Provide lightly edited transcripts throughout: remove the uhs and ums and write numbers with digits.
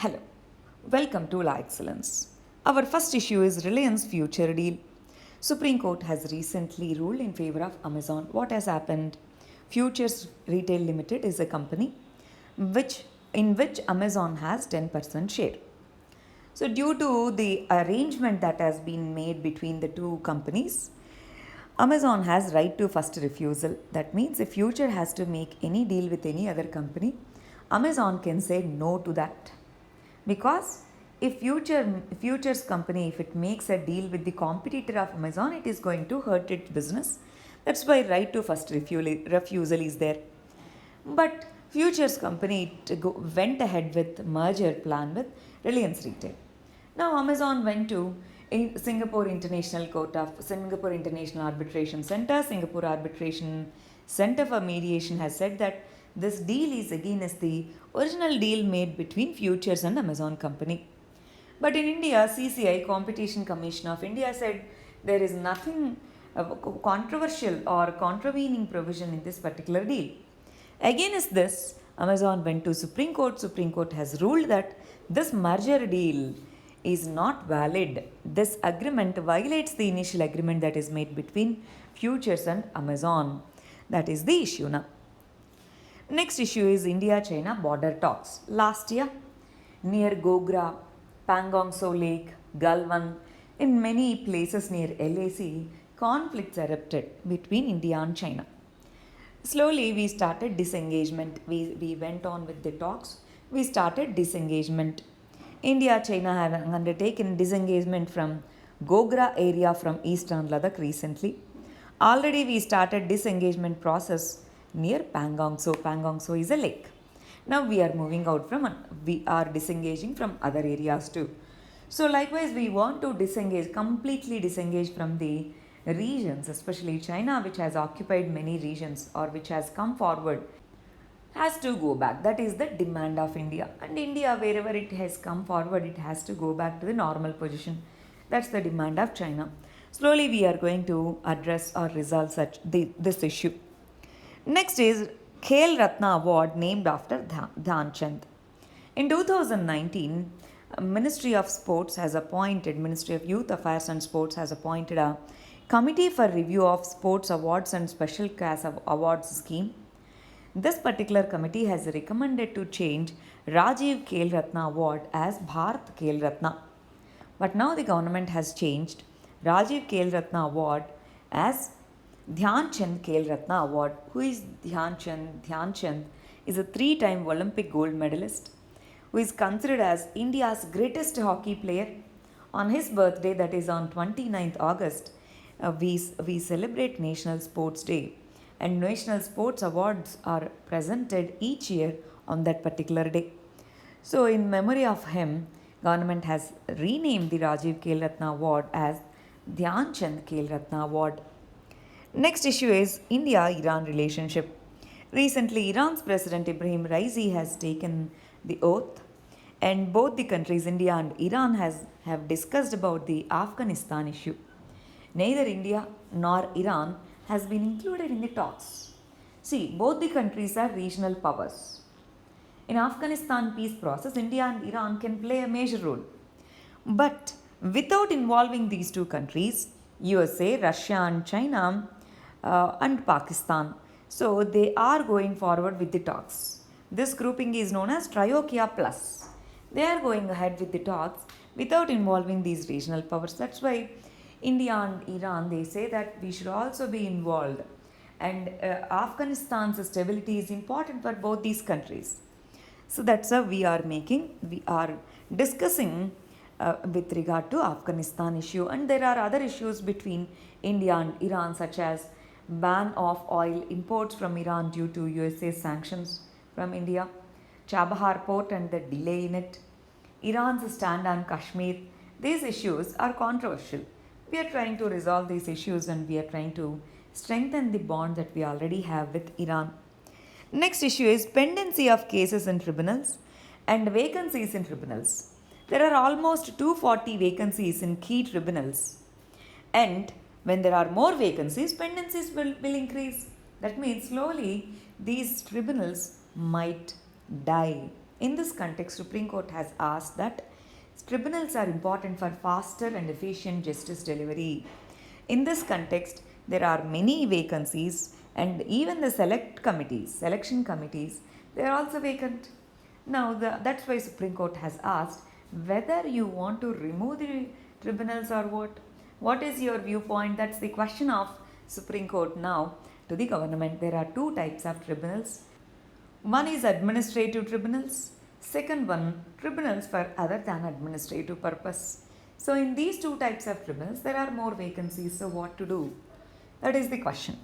Hello, welcome to La Excellence. Our first issue is Reliance Future Deal. Supreme Court has recently ruled in favor of Amazon. What has happened? Futures Retail Limited is a company in which Amazon has 10% share. So due to the arrangement that has been made between the two companies, Amazon has right to first refusal. That means if Future has to make any deal with any other company, Amazon can say no to that. Because if Future's company, if it makes a deal with the competitor of Amazon, it is going to hurt its business. That's why right to first refusal is there. But Future's company went ahead with merger plan with Reliance Retail. Now Amazon went to Singapore International Arbitration Center. Singapore Arbitration Center for Mediation has said that this deal is against the original deal made between Futures and Amazon company. But in India, CCI, Competition Commission of India, said there is nothing controversial or contravening provision in this particular deal. Against this, Amazon went to Supreme Court. Supreme Court has ruled that this merger deal is not valid. This agreement violates the initial agreement that is made between Futures and Amazon. That is the issue now. Next issue is India-China border talks. Last year, near Gogra, Pangong Tso Lake, Galwan, in many places near LAC, conflicts erupted between India and China. Slowly, we started disengagement. We went on with the talks. We started disengagement. India, China have undertaken disengagement from Gogra area from eastern Ladakh recently. Already, we started disengagement process near Pangong Tso. Pangong Tso is a lake. Now we are moving out we are disengaging from other areas too. So likewise, we want to completely disengage from the regions, especially China, which has occupied many regions or which has come forward, has to go back. That is the demand of India. And India, wherever it has come forward, it has to go back to the normal position. That's the demand of China. Slowly, we are going to address or resolve this issue. Next is Khel Ratna Award named after Dhyan Chand. In 2019, Ministry of Youth Affairs and Sports has appointed a Committee for Review of Sports Awards and Special Class Awards scheme. This particular committee has recommended to change Rajiv Khel Ratna Award as Bharat Khel Ratna. But now the government has changed Rajiv Khel Ratna Award as Dhyan Chand Khel Ratna Award. Who is Dhyan Chand? Dhyan Chand is a 3-time Olympic gold medalist who is considered as India's greatest hockey player. On his birthday, that is on 29th August, we celebrate National Sports Day, and National Sports Awards are presented each year on that particular day. So in memory of him, government has renamed the Rajiv Khel Ratna Award as Dhyan Chand Khel Ratna Award. Next issue is India-Iran relationship. Recently, Iran's President Ibrahim Raisi has taken the oath, and both the countries, India and Iran, have discussed about the Afghanistan issue. Neither India nor Iran has been included in the talks. See, both the countries are regional powers. In Afghanistan peace process, India and Iran can play a major role. But without involving these two countries, USA, Russia and China and Pakistan, so they are going forward with the talks. This grouping is known as Triokia Plus. They are going ahead with the talks without involving these regional powers. That's why India and Iran, they say that we should also be involved. And Afghanistan's stability is important for both these countries. So that's how we are discussing with regard to Afghanistan issue. And there are other issues between India and Iran, such as ban of oil imports from Iran due to USA sanctions from India, Chabahar port and the delay in it, Iran's stand on Kashmir. These issues are controversial. We are trying to resolve these issues and we are trying to strengthen the bond that we already have with Iran. Next issue is pendency of cases in tribunals and vacancies in tribunals. There are almost 240 vacancies in key tribunals, and when there are more vacancies, pendencies will increase. That means slowly these tribunals might die. In this context, Supreme Court has asked that tribunals are important for faster and efficient justice delivery. In this context, there are many vacancies and even the selection committees, they are also vacant. Now, that's why Supreme Court has asked whether you want to remove the tribunals or what. What is your viewpoint? That's the question of Supreme Court now to the government. There are two types of tribunals. One is administrative tribunals. Second one, tribunals for other than administrative purpose. So in these two types of tribunals, there are more vacancies. So what to do? That is the question.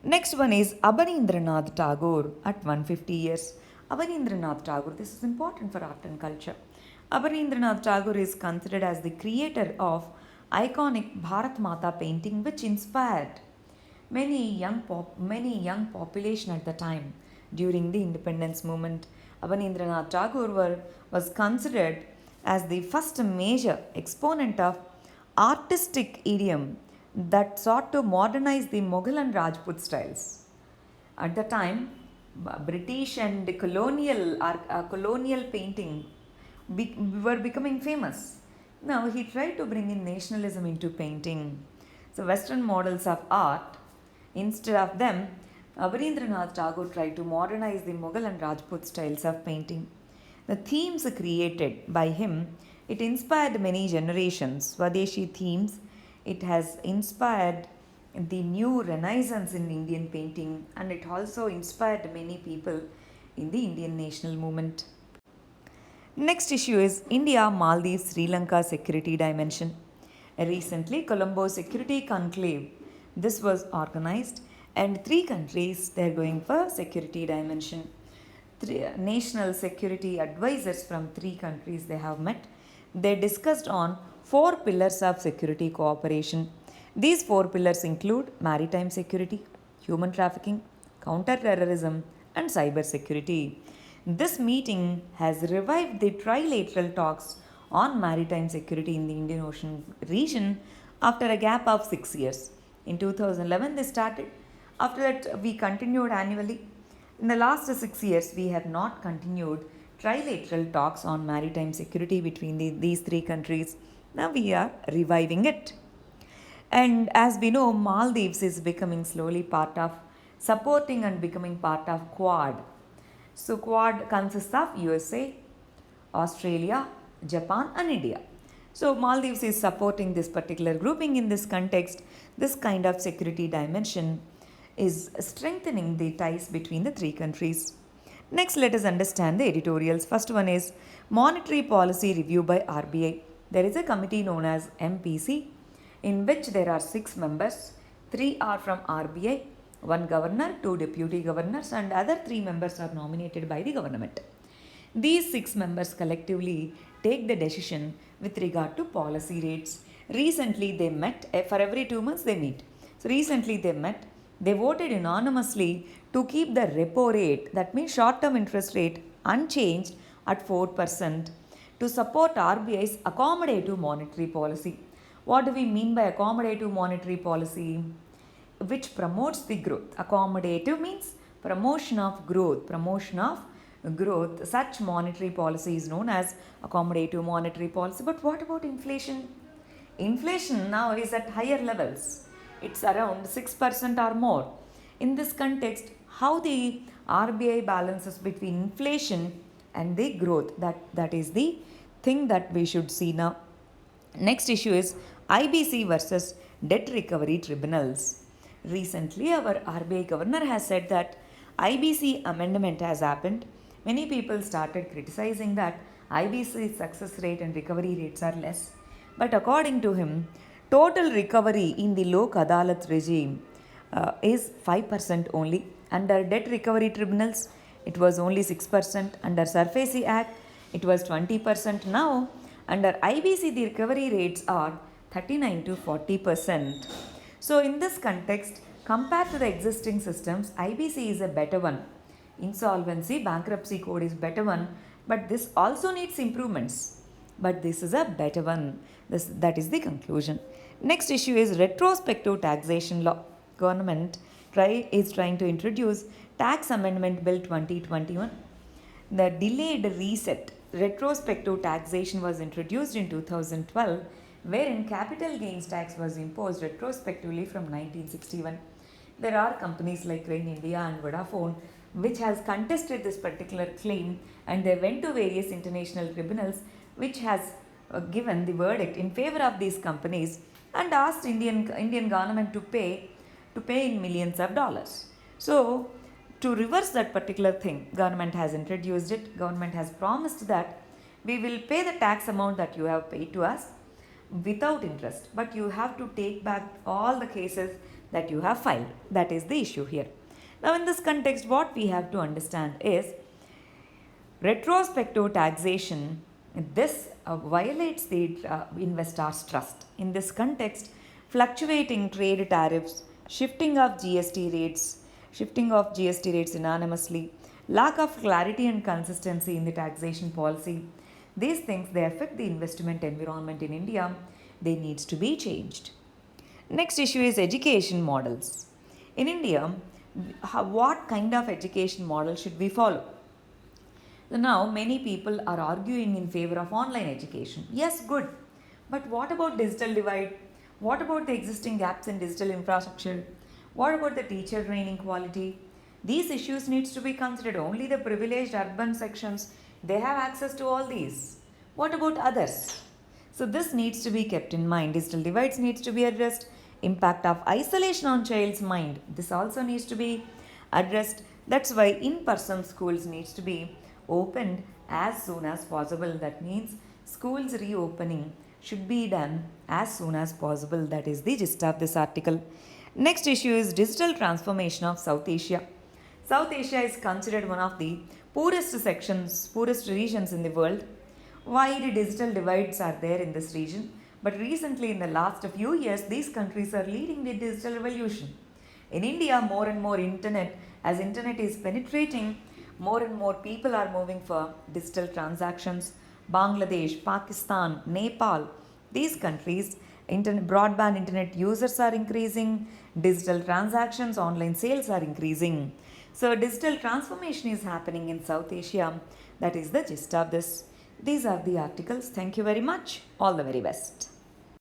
Next one is Abanindranath Tagore at 150 years. Abanindranath Tagore, this is important for art and culture. Abanindranath Tagore is considered as the creator of iconic Bharat Mata painting, which inspired many young population at the time during the independence movement. Abanindranath Tagore was considered as the first major exponent of artistic idiom that sought to modernize the Mughal and Rajput styles. At the time, British and colonial painting were becoming famous. Now he tried to bring in nationalism into painting. So Western models of art, instead of them, Abanindranath Tagore tried to modernize the Mughal and Rajput styles of painting. The themes created by him, it inspired many generations. Swadeshi themes, it has inspired the new renaissance in Indian painting, and it also inspired many people in the Indian national movement. Next issue is India, Maldives, Sri Lanka security dimension. Recently, Colombo Security Conclave, this was organized, and three countries, they are going for security dimension. Three national security advisors from three countries, they have met. They discussed on 4 pillars of security cooperation. These 4 pillars include maritime security, human trafficking, counter-terrorism, and cyber security. This meeting has revived the trilateral talks on maritime security in the Indian Ocean region after a gap of 6 years. In 2011, they started. After that, we continued annually. In the last 6 years, we have not continued trilateral talks on maritime security between these three countries. Now we are reviving it. And as we know, Maldives is becoming slowly part of supporting and becoming part of Quad. So Quad consists of USA, Australia, Japan and India. So Maldives is supporting this particular grouping. In this context, this kind of security dimension is strengthening the ties between the three countries. Next, let us understand the editorials. First one is Monetary Policy Review by RBI. There is a committee known as MPC, in which there are 6 members. 3 are from RBI, 1 governor, 2 deputy governors, and other 3 members are nominated by the government. These 6 members collectively take the decision with regard to policy rates. Recently they met, for every 2 months they meet. So recently they met, they voted unanimously to keep the repo rate, that means short-term interest rate, unchanged at 4% to support RBI's accommodative monetary policy. What do we mean by accommodative monetary policy? Which promotes the growth. Accommodative means promotion of growth. Such monetary policy is known as accommodative monetary policy. But what about inflation? Inflation now is at higher levels. It's around 6% or more. In this context, how the RBI balances between inflation and the growth, that is the thing that we should see now. Next issue is IBC versus debt recovery tribunals. Recently, our RBI governor has said that IBC amendment has happened. Many people started criticizing that IBC success rate and recovery rates are less. But according to him, total recovery in the Lok Adalat regime is 5% only. Under debt recovery tribunals, it was only 6%. Under SARFAESI Act, it was 20%. Now, under IBC, the recovery rates are 39 to 40%. So, in this context, compared to the existing systems, IBC is a better one. Insolvency, bankruptcy code is better one, but this also needs improvements. But this is a better one. That is the conclusion. Next issue is retrospective taxation law. Government is trying to introduce Tax Amendment Bill 2021. The delayed reset, retrospective taxation was introduced in 2012, wherein capital gains tax was imposed retrospectively from 1961. There are companies like Rain India and Vodafone which has contested this particular claim, and they went to various international tribunals which has given the verdict in favor of these companies and asked Indian government to pay in millions of dollars. So to reverse that particular thing, government has introduced it. Government has promised that we will pay the tax amount that you have paid to us without interest, but you have to take back all the cases that you have filed. That is the issue here. Now in this context, what we have to understand is retrospective taxation. This violates the investors' trust. In this context, fluctuating trade tariffs, shifting of GST rates anonymously, lack of clarity and consistency in the taxation policy, these things, they affect the investment environment in India. They needs to be changed. Next issue is education models. In India, what kind of education model should we follow? So now many people are arguing in favor of online education. Yes, good. But what about digital divide? What about the existing gaps in digital infrastructure? What about the teacher training quality? These issues needs to be considered. Only the privileged urban sections, they have access to all these. What about others? So this needs to be kept in mind. Digital divides needs to be addressed. Impact of isolation on child's mind. This also needs to be addressed. That's why in-person schools needs to be opened as soon as possible. That means schools reopening should be done as soon as possible. That is the gist of this article. Next issue is digital transformation of South Asia. South Asia is considered one of the poorest regions in the world. Wide digital divides are there in this region, but recently in the last few years, these countries are leading the digital revolution. In India, more and more as internet is penetrating, more and more people are moving for digital transactions. Bangladesh, Pakistan, Nepal, these countries, broadband internet users are increasing, digital transactions, online sales are increasing. So digital transformation is happening in South Asia. That is the gist of this. These are the articles. Thank you very much. All the very best.